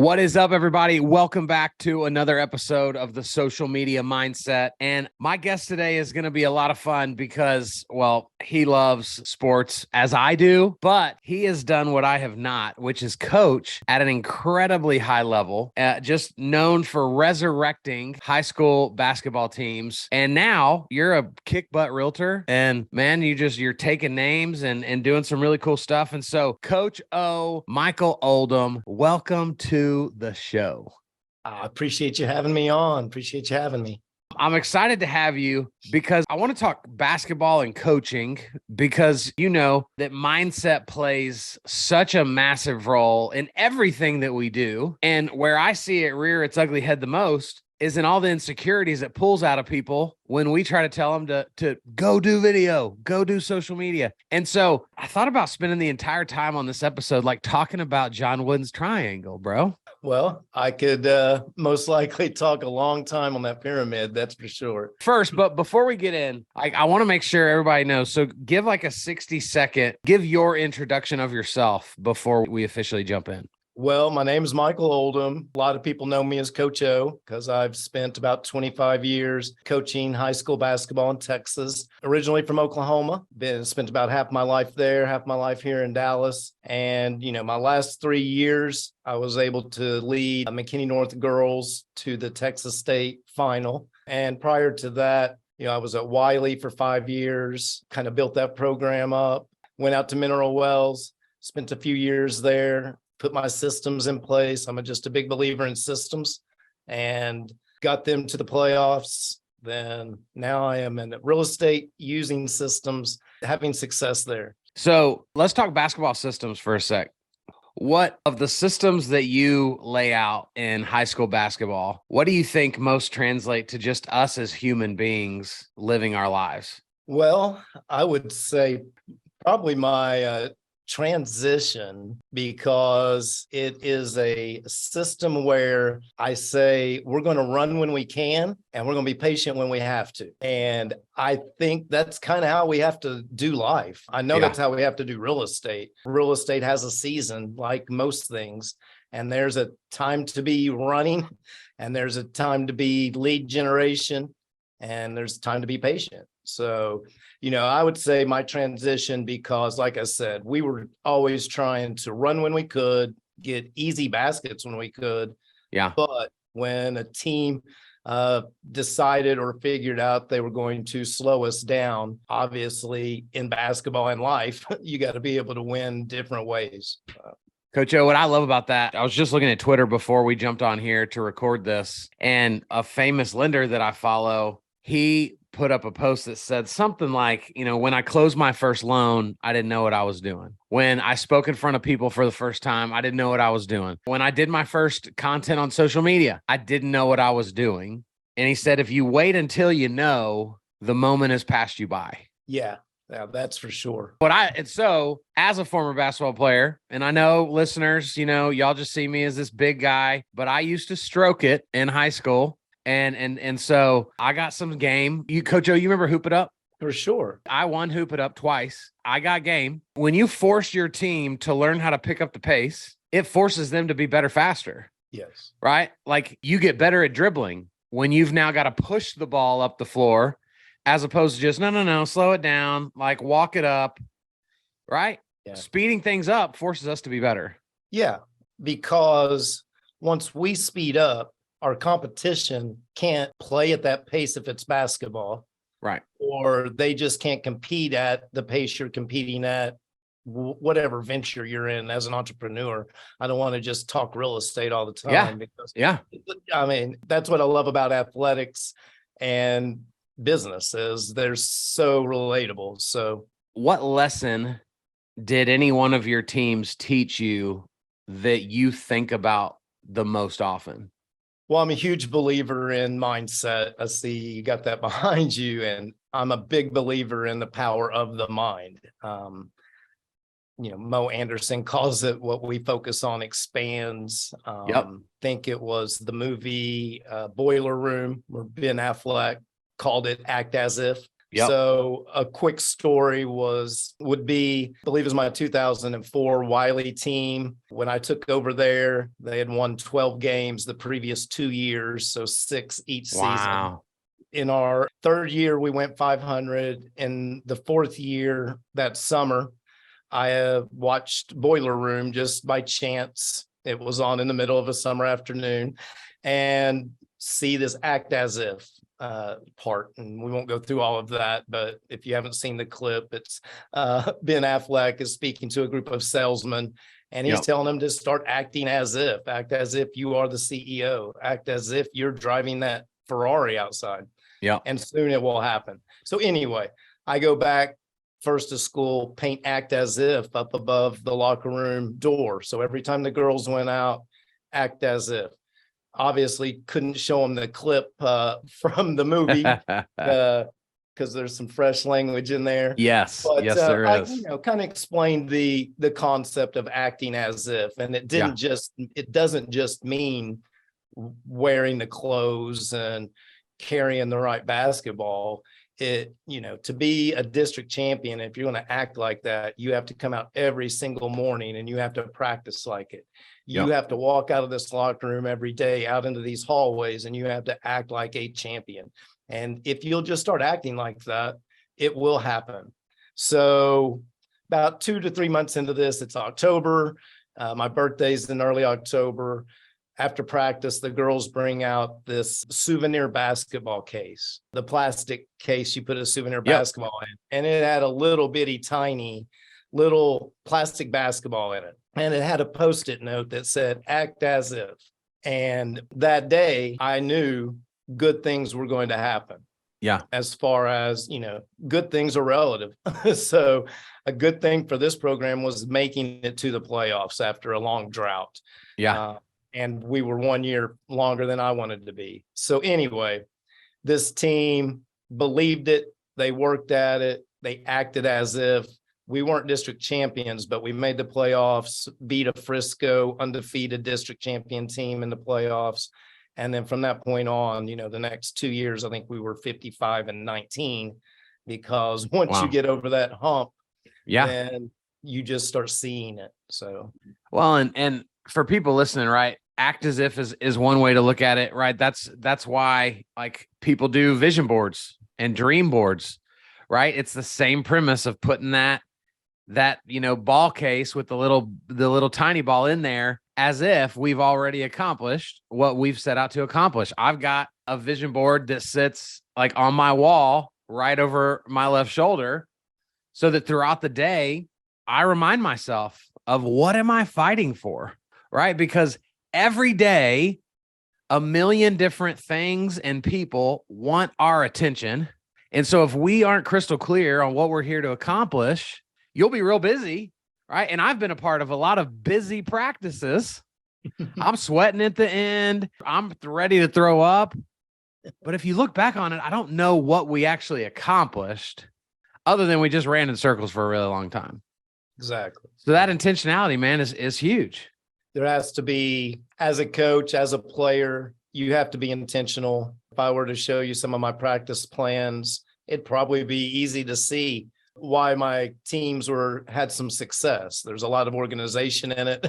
What is up, everybody? Welcome back to another episode of the Social Media Mindset. And my guest today is going to be a lot of fun because, well, he loves sports as I do, but he has done what I have not, which is coach at an incredibly high level, just known for resurrecting high school basketball teams. And now you're a kick butt realtor, and man, you're taking names and doing some really cool stuff. And so Coach O, Michael Oldham, welcome to the show. I appreciate you having me on. Appreciate you having me. I'm excited to have you because I want to talk basketball and coaching, because you know that mindset plays such a massive role in everything that we do. And where I see it rear its ugly head the most is in all the insecurities it pulls out of people when we try to tell them to go do video, go do social media. And so I thought about spending the entire time on this episode like talking about John Wooden's triangle, bro. Well, I could most likely talk a long time on that pyramid, that's for sure. First, but before we get in, I want to make sure everybody knows. So give like a 60-second, give your introduction of yourself before we officially jump in. Well, my name is Michael Oldham. A lot of people know me as Coach O because I've spent about 25 years coaching high school basketball in Texas. Originally from Oklahoma, spent about half my life there, half my life here in Dallas. And, my last 3 years, I was able to lead McKinney North girls to the Texas State final. And prior to that, I was at Wiley for 5 years, kind of built that program up, went out to Mineral Wells, spent a few years there, put my systems in place. I'm just a big believer in systems, and got them to the playoffs. Then now I am in real estate using systems, having success there. So let's talk basketball systems for a sec. What of the systems that you lay out in high school basketball, what do you think most translate to just us as human beings living our lives? Well, I would say probably my transition, because it is a system where I say we're going to run when we can and we're going to be patient when we have to. And I think that's kind of how we have to do life. I know that's how we have to do real estate. Real estate has a season like most things, and there's a time to be running and there's a time to be lead generation and there's time to be patient. So, I would say my transition, because like I said, we were always trying to run when we could, get easy baskets when we could. Yeah. But when a team decided or figured out they were going to slow us down, obviously in basketball and life, you got to be able to win different ways. Coach O, what I love about that, I was just looking at Twitter before we jumped on here to record this, and a famous lender that I follow, he put up a post that said something like, when I closed my first loan, I didn't know what I was doing. When I spoke in front of people for the first time, I didn't know what I was doing. When I did my first content on social media, I didn't know what I was doing. And he said, if you wait until you know, the moment has passed you by. Yeah, that's for sure. And so as a former basketball player, and I know listeners, y'all just see me as this big guy, but I used to stroke it in high school. And so I got some game. Coach O, you remember Hoop It Up? For sure. I won Hoop It Up twice. I got game. When you force your team to learn how to pick up the pace, it forces them to be better faster. Yes. Right? Like you get better at dribbling when you've now got to push the ball up the floor, as opposed to just, no, slow it down, like walk it up. Right? Yeah. Speeding things up forces us to be better. Yeah, because once we speed up, our competition can't play at that pace if it's basketball. Right. Or they just can't compete at the pace you're competing at, whatever venture you're in as an entrepreneur. I don't want to just talk real estate all the time. Yeah. Because, I mean, that's what I love about athletics and business is they're so relatable. So what lesson did any one of your teams teach you that you think about the most often? Well, I'm a huge believer in mindset. I see you got that behind you, and I'm a big believer in the power of the mind. Mo Anderson calls it what we focus on expands. Think it was the movie Boiler Room where Ben Affleck called it Act As If. Yep. So a quick story would be, I believe it was my 2004 Wiley team. When I took over there, they had won 12 games the previous 2 years, so 6 each season. Wow. In our third year, we went 500. In the fourth year, that summer, I watched Boiler Room just by chance. It was on in the middle of a summer afternoon, and see this act as if part. And we won't go through all of that, but if you haven't seen the clip, it's Ben Affleck is speaking to a group of salesmen, and he's telling them to start acting as if, act as if you are the CEO, act as if you're driving that Ferrari outside. Yeah. And soon it will happen. So anyway, I go back first to school, paint act as if up above the locker room door. So every time the girls went out, act as if. Obviously couldn't show them the clip from the movie because there's some fresh language in there. Yes. But Yes, there is. I kind of explained the concept of acting as if, and it doesn't just mean wearing the clothes and carrying the right basketball. To be a district champion, if you're going to act like that, you have to come out every single morning and you have to practice like it. You have to walk out of this locker room every day out into these hallways, and you have to act like a champion. And if you'll just start acting like that, it will happen. So about 2 to 3 months into this, it's October. My birthday's in early October. After practice, the girls bring out this souvenir basketball case, the plastic case you put a souvenir basketball in, and it had a little bitty tiny little plastic basketball in it. And it had a Post-it note that said, act as if. And that day I knew good things were going to happen. Yeah. As far as, good things are relative. So a good thing for this program was making it to the playoffs after a long drought. Yeah. And we were 1 year longer than I wanted to be. So anyway, this team believed it. They worked at it. They acted as if. We weren't district champions, but we made the playoffs, beat a Frisco undefeated district champion team in the playoffs. And then from that point on, the next 2 years, I think we were 55-19, because once you get over that hump, then you just start seeing it. So, well, and for people listening, right, act as if is one way to look at it, right? That's why like people do vision boards and dream boards, right? It's the same premise of putting that ball case with the little tiny ball in there, as if we've already accomplished what we've set out to accomplish. I've got a vision board that sits like on my wall right over my left shoulder, so that throughout the day I remind myself of what am I fighting for, right? Because every day, a million different things and people want our attention. And so if we aren't crystal clear on what we're here to accomplish, you'll be real busy, right? And I've been a part of a lot of busy practices. I'm sweating at the end. I'm ready to throw up. But if you look back on it, I don't know what we actually accomplished, other than we just ran in circles for a really long time. Exactly. So that intentionality, man, is huge. There has to be, as a coach, as a player, you have to be intentional. If I were to show you some of my practice plans, it'd probably be easy to see why my teams had some success. There's a lot of organization in it.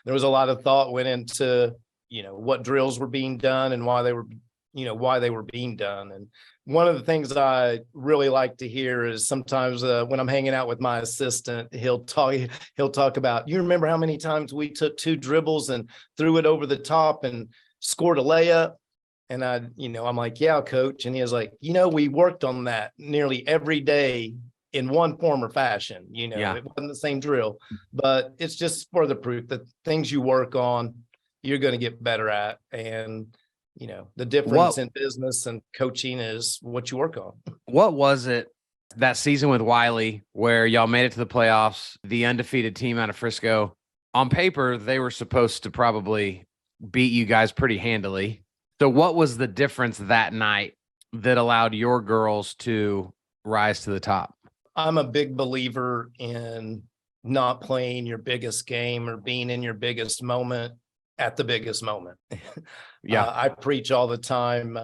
There was a lot of thought went into, what drills were being done and why they were being done. And one of the things I really like to hear is sometimes when I'm hanging out with my assistant, he'll talk about, you remember how many times we took 2 dribbles and threw it over the top and scored a layup? And I'm like, yeah, coach. And he was like, we worked on that nearly every day in one form or fashion. It wasn't the same drill, but it's just for the proof that things you work on, you're going to get better at. And the difference in business and coaching is what you work on. What was it that season with Wiley where y'all made it to the playoffs, the undefeated team out of Frisco? On paper, they were supposed to probably beat you guys pretty handily. So what was the difference that night that allowed your girls to rise to the top? I'm a big believer in not playing your biggest game or being in your biggest moment at the biggest moment. I preach all the time,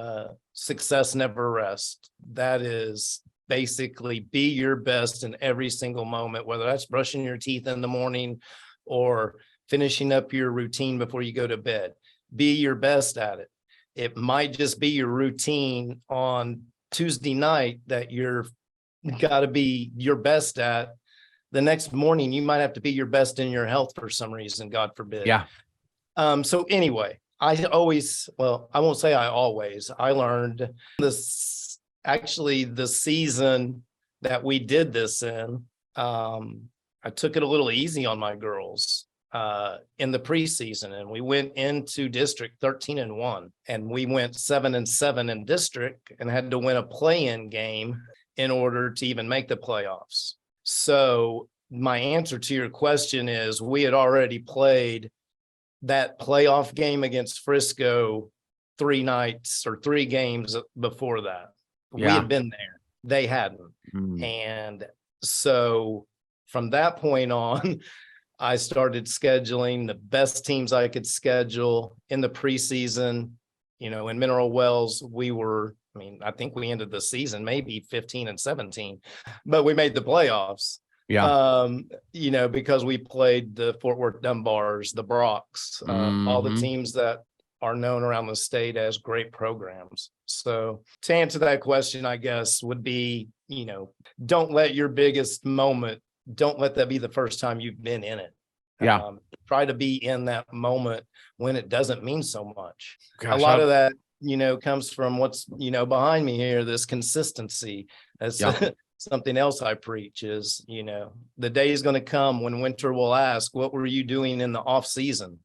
success never rests. That is basically be your best in every single moment, whether that's brushing your teeth in the morning or finishing up your routine before you go to bed. Be your best at it. It might just be your routine on Tuesday night that you're got to be your best at. The next morning, you might have to be your best in your health for some reason, God forbid. Yeah. So anyway, I won't say I learned this, actually the season that we did this in, I took it a little easy on my girls in the preseason, and we went into district 13-1, and we went 7-7 in district and had to win a play-in game in order to even make the playoffs. So my answer to your question is we had already played that playoff game against Frisco 3 nights or 3 games before that. We had been there. They hadn't. And so from that point on, I started scheduling the best teams I could schedule in the preseason. You know, in Mineral Wells, I think we ended the season maybe 15-17, but we made the playoffs. Yeah. You know, because we played the Fort Worth Dunbars, the Brocks, all the teams that are known around the state as great programs. So to answer that question, I guess would be, you know, don't let your biggest moment, don't let that be the first time you've been in it. Yeah. Try to be in that moment when it doesn't mean so much. Gosh, a lot of that, you know, comes from what's, you know, behind me here, this consistency. That's something else I preach is, you know, the day is going to come when winter will ask, what were you doing in the off season?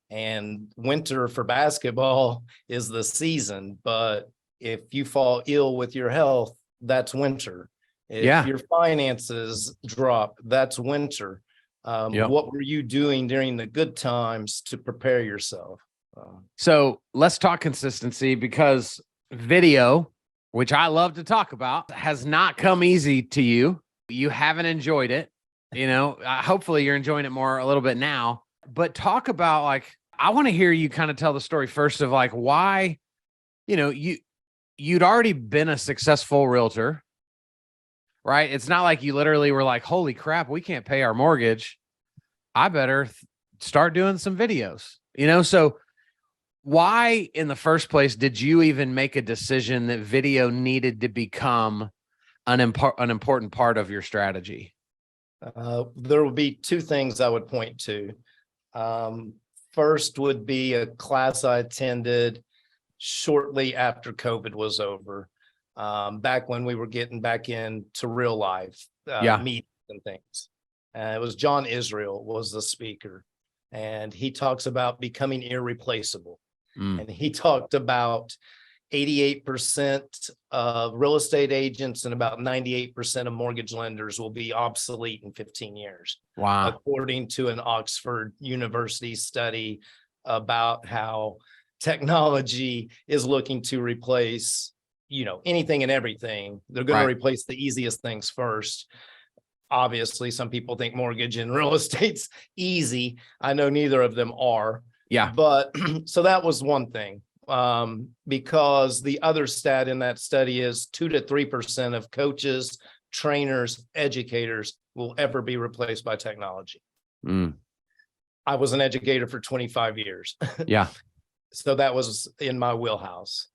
And winter for basketball is the season. But if you fall ill with your health, that's winter. If your finances drop, that's winter. What were you doing during the good times to prepare yourself? So let's talk consistency, because video, which I love to talk about, has not come easy to you. You haven't enjoyed it. You know, hopefully you're enjoying it more a little bit now, but talk about, like, I want to hear you kind of tell the story first of like why, you know, you'd already been a successful realtor, right? It's not like you literally were like, holy crap, we can't pay our mortgage. I better start doing some videos, you know? So why in the first place did you even make a decision that video needed to become an important part of your strategy? There will be 2 things I would point to. First would be a class I attended shortly after COVID was over, back when we were getting back into real life meetings and things. It was John Israel was the speaker, and he talks about becoming irreplaceable. And he talked about 88% of real estate agents and about 98% of mortgage lenders will be obsolete in 15 years. Wow. According to an Oxford University study about how technology is looking to replace, you know, anything and everything. They're going to replace the easiest things first. Obviously, some people think mortgage and real estate's easy. I know neither of them are. Yeah. But so that was one thing, because the other stat in that study is 2 to 3% of coaches, trainers, educators will ever be replaced by technology. I was an educator for 25 years. Yeah. So that was in my wheelhouse.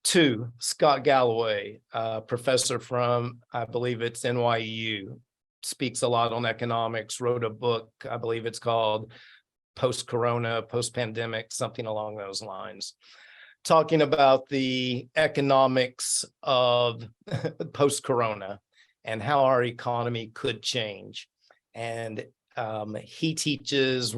2, Scott Galloway, professor from, I believe it's NYU, speaks a lot on economics, wrote a book, I believe it's called Post-Corona, Post-Pandemic, something along those lines, talking about the economics of post-Corona and how our economy could change. And he teaches,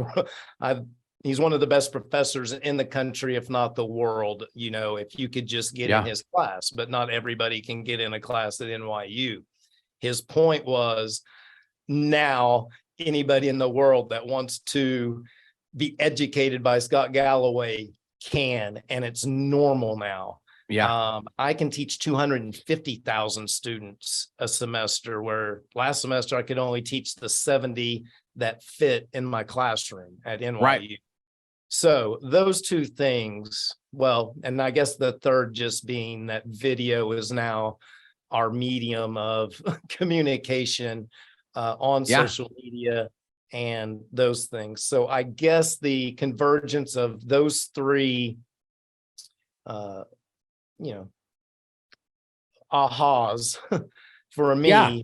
he's one of the best professors in the country, if not the world, you know, if you could just get in his class, but not everybody can get in a class at NYU. His point was, now anybody in the world that wants to be educated by Scott Galloway can, and it's normal now. I can teach 250,000 students a semester, where last semester I could only teach the 70 that fit in my classroom at NYU. So those 2 things, well, and I guess the third just being that video is now our medium of communication on Yeah. social media and those things. So I guess the convergence of those three, you know, ahas for me Yeah.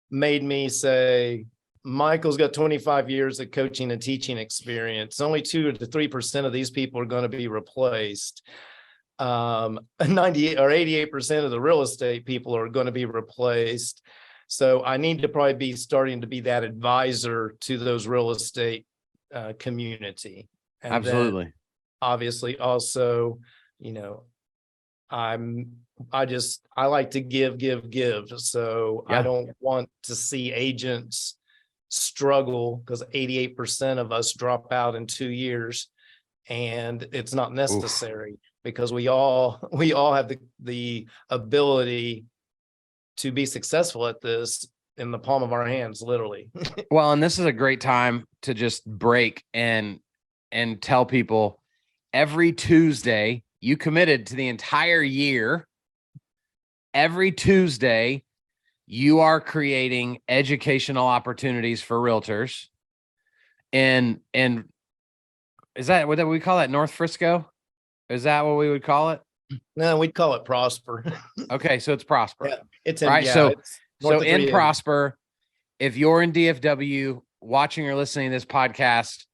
made me say, Michael's got 25 years of coaching and teaching experience. Only 2 to 3% of these people are going to be replaced. 98 or 88% of the real estate people are going to be replaced. So I need to probably be starting to be that advisor to those real estate community. And Absolutely. then obviously also, you know, I like to give. So I Yeah. don't want to see agents struggle because 88% of us drop out in 2 years, and it's not necessary because we all have the ability to be successful at this in the palm of our hands, literally. Well, and this is a great time to just break and tell people every Tuesday you committed to the entire year. Every Tuesday you are creating educational opportunities for realtors. And is that what we call that, North Frisco? Is that what we would call it? No, we'd call it Prosper. Okay, so it's Prosper. Yeah, it's in, right. yeah, So it's north of in 380. Prosper, if you're in DFW watching or listening to this podcast,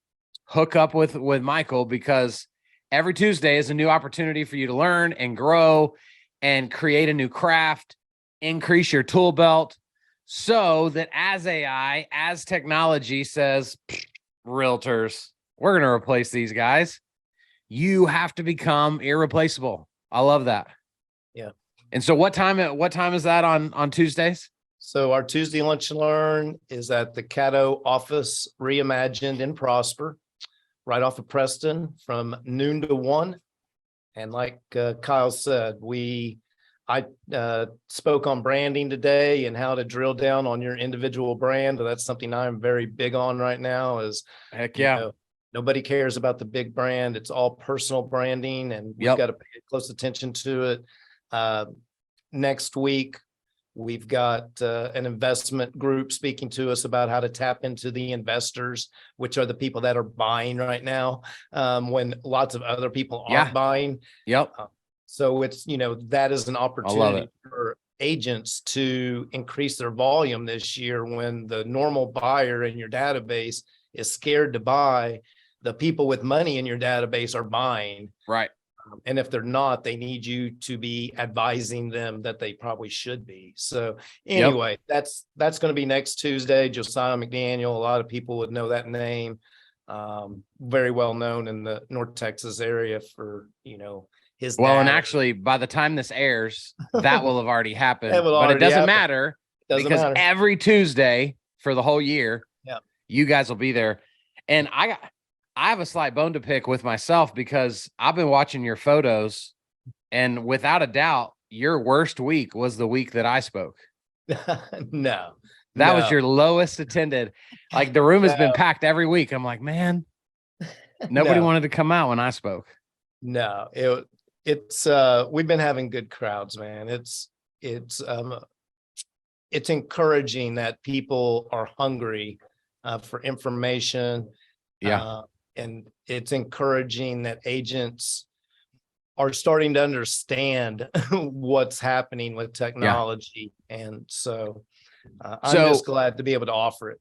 hook up with Michael, because every Tuesday is a new opportunity for you to learn and grow and create a new craft, increase your tool belt, so that as AI, as technology says, realtors, we're going to replace these guys, you have to become irreplaceable. I love that. Yeah. And so what time is that on Tuesdays? So our Tuesday Lunch and Learn is at the Caddo office, reimagined in Prosper, right off of Preston, from noon to 1. And like Kyle said, I spoke on branding today and how to drill down on your individual brand. That's something I'm very big on right now. Is Heck yeah. You know, nobody cares about the big brand. It's all personal branding, and we've got to pay close attention to it. Next week, we've got an investment group speaking to us about how to tap into the investors, which are the people that are buying right now, when lots of other people aren't buying. Yep. So it's, that is an opportunity for agents to increase their volume this year when the normal buyer in your database is scared to buy. The people with money in your database are buying. Right. And if they're not, they need you to be advising them that they probably should be. So anyway, that's going to be next Tuesday. Josiah McDaniel, a lot of people would know that name. Very well known in the North Texas area for, his well, dad. and actually, by the time this airs, that will have already happened. But it doesn't matter, because every Tuesday for the whole year, you guys will be there. And I have a slight bone to pick with myself, because I've been watching your photos, and without a doubt, your worst week was the week that I spoke. No, that was your lowest attended. Like, the room has been packed every week. I'm like, man, nobody wanted to come out when I spoke. No, it's we've been having good crowds, man. It's encouraging that people are hungry for information. And it's encouraging that agents are starting to understand what's happening with technology. And so I'm just glad to be able to offer it.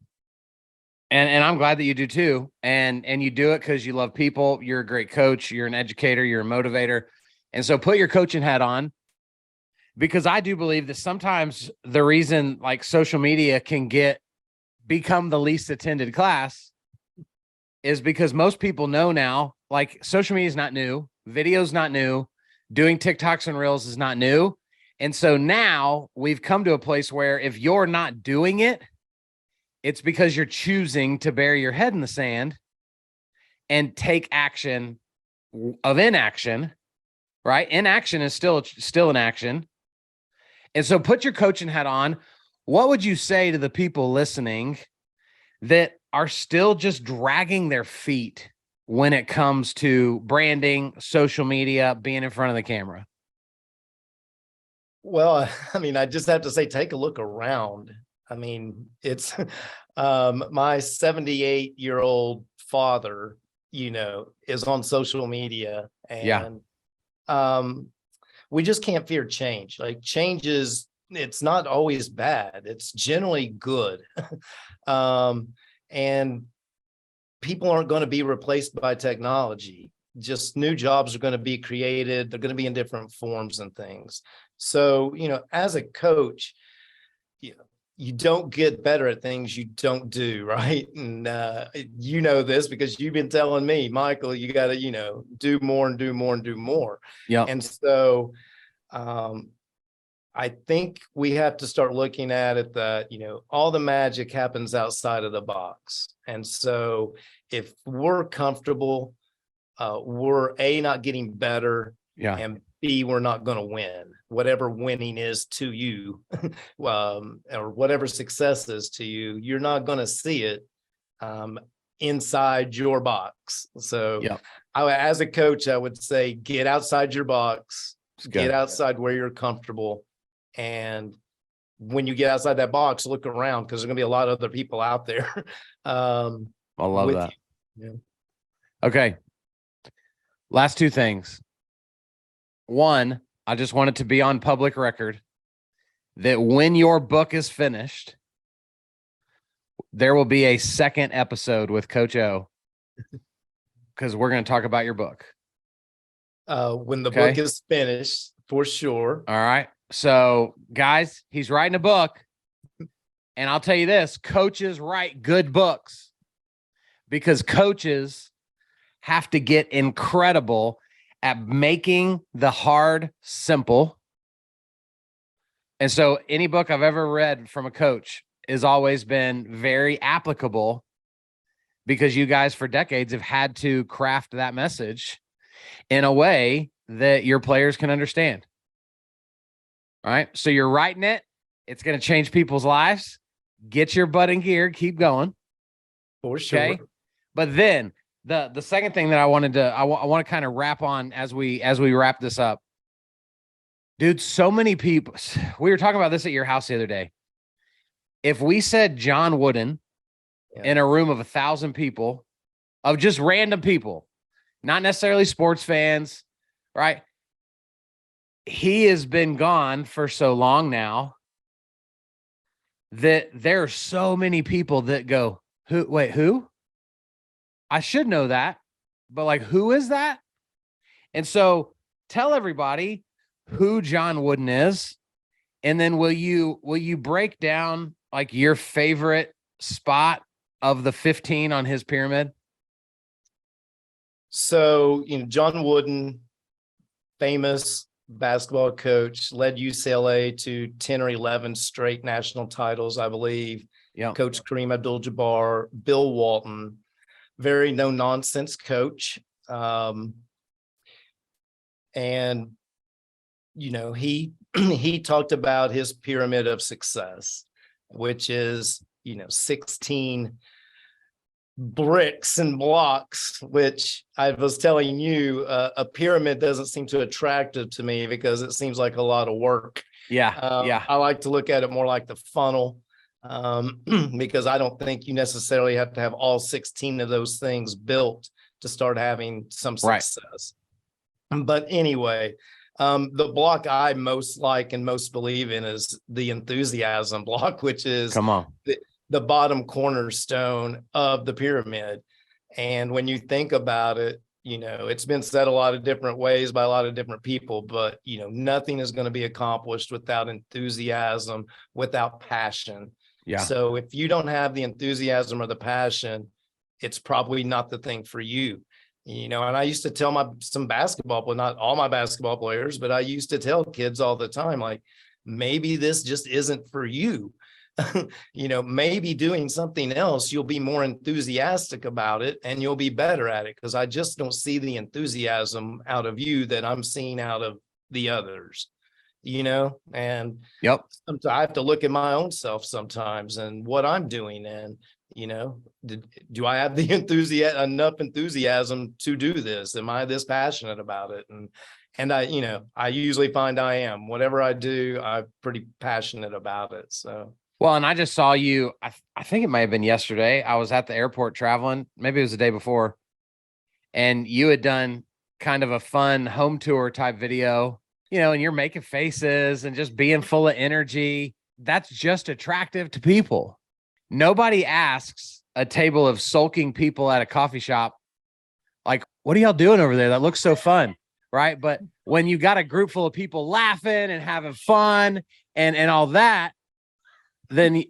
And I'm glad that you do too. And you do it because you love people. You're a great coach. You're an educator. You're a motivator. And so put your coaching hat on, because I do believe that sometimes the reason like social media can become the least attended class is because most people know now, like, social media is not new. Video's not new. Doing TikToks and Reels is not new. And so now we've come to a place where if you're not doing it, it's because you're choosing to bury your head in the sand and take action of inaction, right? Inaction is still an action. And so put your coaching hat on. What would you say to the people listening that are still just dragging their feet when it comes to branding, social media, being in front of the camera? Well, I mean, I just have to say, take a look around. I mean, it's my 78-year-old father, is on social media, Yeah. and we just can't fear change. Like it's not always bad. It's generally good. And people aren't going to be replaced by technology. Just new jobs are going to be created. They're going to be in different forms and things. So, as a coach, you don't get better at things you don't do, right? And you know this because you've been telling me, Michael, you got to, do more and do more and do more. Yeah. And so I think we have to start looking at it that, all the magic happens outside of the box. And so if we're comfortable, we're not getting better, Yeah. and B, we're not going to win, whatever winning is to you, or whatever success is to you, you're not going to see it inside your box. So Yeah. as a coach, I would say, get outside your box, get outside where you're comfortable. And when you get outside that box, look around, because there's going to be a lot of other people out there. I love that. You. Okay. Last two things. One, I just want it to be on public record that when your book is finished, there will be a second episode with Coach O, because we're going to talk about your book. When the book is finished, for sure. All right. So, guys, he's writing a book. And I'll tell you this, coaches write good books because coaches have to get incredible at making the hard simple. And so any book I've ever read from a coach has always been very applicable, because you guys for decades have had to craft that message in a way that your players can understand. All right. So you're writing it. It's going to change people's lives. Get your butt in gear. Keep going. For sure. Okay. But then the second thing that I wanted to, I want to kind of wrap on as we wrap this up. Dude, so many people, we were talking about this at your house the other day. If we said John Wooden in a room of 1,000 people, of just random people, not necessarily sports fans, right? He has been gone for so long now that there are so many people that go, who? I should know that, but like, who is that? And so tell everybody who John Wooden is. And then will you break down like your favorite spot of the 15 on his pyramid? So, John Wooden, famous basketball coach, led UCLA to 10 or 11 straight national titles, I believe. Yeah. Coach Kareem Abdul-Jabbar, Bill Walton, very no nonsense coach. And, he talked about his pyramid of success, which is, 16 bricks and blocks, which I was telling you, a pyramid doesn't seem too attractive to me because it seems like a lot of work. Yeah. I like to look at it more like the funnel, because I don't think you necessarily have to have all 16 of those things built to start having some success. Right. But anyway, the block I most like and most believe in is the enthusiasm block, which is the bottom cornerstone of the pyramid. And when you think about it, it's been said a lot of different ways by a lot of different people, but, nothing is going to be accomplished without enthusiasm, without passion. Yeah. So if you don't have the enthusiasm or the passion, it's probably not the thing for you. And I used to tell some basketball, but not all my basketball players, but I used to tell kids all the time, like, maybe this just isn't for you. Maybe doing something else, you'll be more enthusiastic about it and you'll be better at it. Because I just don't see the enthusiasm out of you that I'm seeing out of the others, and sometimes I have to look at my own self sometimes and what I'm doing. And, do I have the enough enthusiasm to do this? Am I this passionate about it? And I usually find I am. Whatever I do, I'm pretty passionate about it. So. Well, and I just saw you, I think it might have been yesterday. I was at the airport traveling. Maybe it was the day before. And you had done kind of a fun home tour type video, and you're making faces and just being full of energy. That's just attractive to people. Nobody asks a table of sulking people at a coffee shop, like, what are y'all doing over there? That looks so fun. Right. But when you got a group full of people laughing and having fun and all that, then,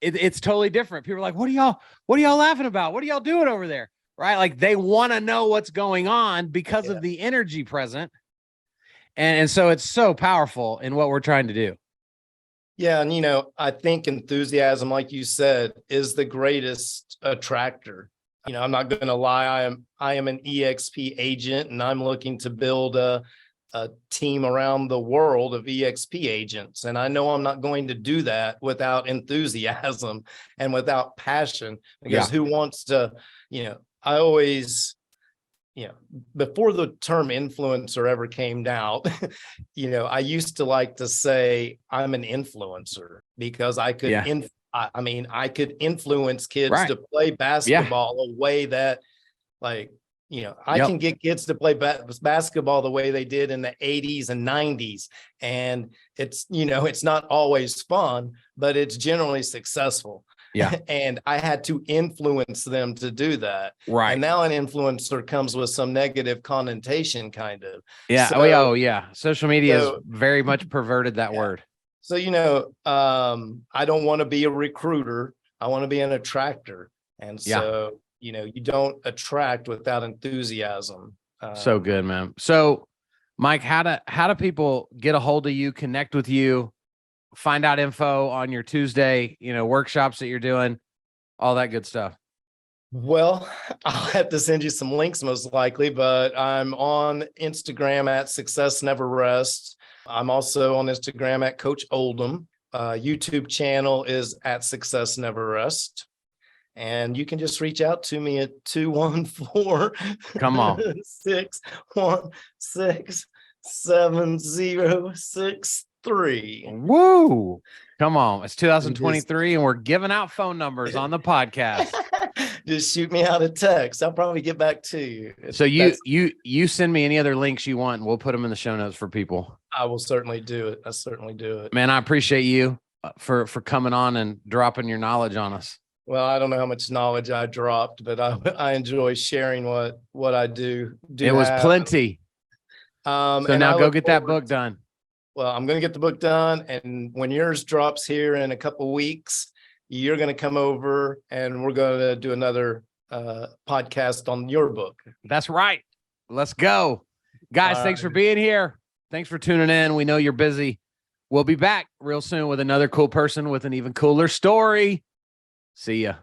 it's totally different. People are like, what are y'all laughing about? What are y'all doing over there? Right. Like they want to know what's going on because of the energy present. And so it's so powerful in what we're trying to do. Yeah. And, I think enthusiasm, like you said, is the greatest attractor. I'm not going to lie. I am an EXP agent, and I'm looking to build a team around the world of EXP agents. And I know I'm not going to do that without enthusiasm and without passion, because who wants to, I always, before the term influencer ever came out, I used to like to say I'm an influencer because I could I could influence kids to play basketball a way that, I can get kids to play basketball the way they did in the 80s and 90s. And it's, it's not always fun, but it's generally successful. Yeah. And I had to influence them to do that. Right. And now an influencer comes with some negative connotation, kind of. Yeah. So, Social media has very much perverted that word. So, I don't want to be a recruiter. I want to be an attractor. And so, you don't attract without enthusiasm. So good, man. So, Mike, how do people get a hold of you, connect with you, find out info on your Tuesday, workshops that you're doing, all that good stuff? Well, I'll have to send you some links most likely, but I'm on Instagram at Success Never Rests. I'm also on Instagram at Coach Oldham. YouTube channel is at Success Never Rest. And you can just reach out to me at 214 Come on 616-7063. Woo! Come on. It's 2023 and we're giving out phone numbers on the podcast. Just shoot me out a text. I'll probably get back to you. So you send me any other links you want and we'll put them in the show notes for people. I will certainly do it. Man, I appreciate you for coming on and dropping your knowledge on us. Well, I don't know how much knowledge I dropped, but I enjoy sharing what I do. It was plenty. So now go get that book done. Well, I'm going to get the book done. And when yours drops here in a couple of weeks, you're going to come over and we're going to do another podcast on your book. That's right. Let's go. Guys, thanks for being here. Thanks for tuning in. We know you're busy. We'll be back real soon with another cool person with an even cooler story. See ya.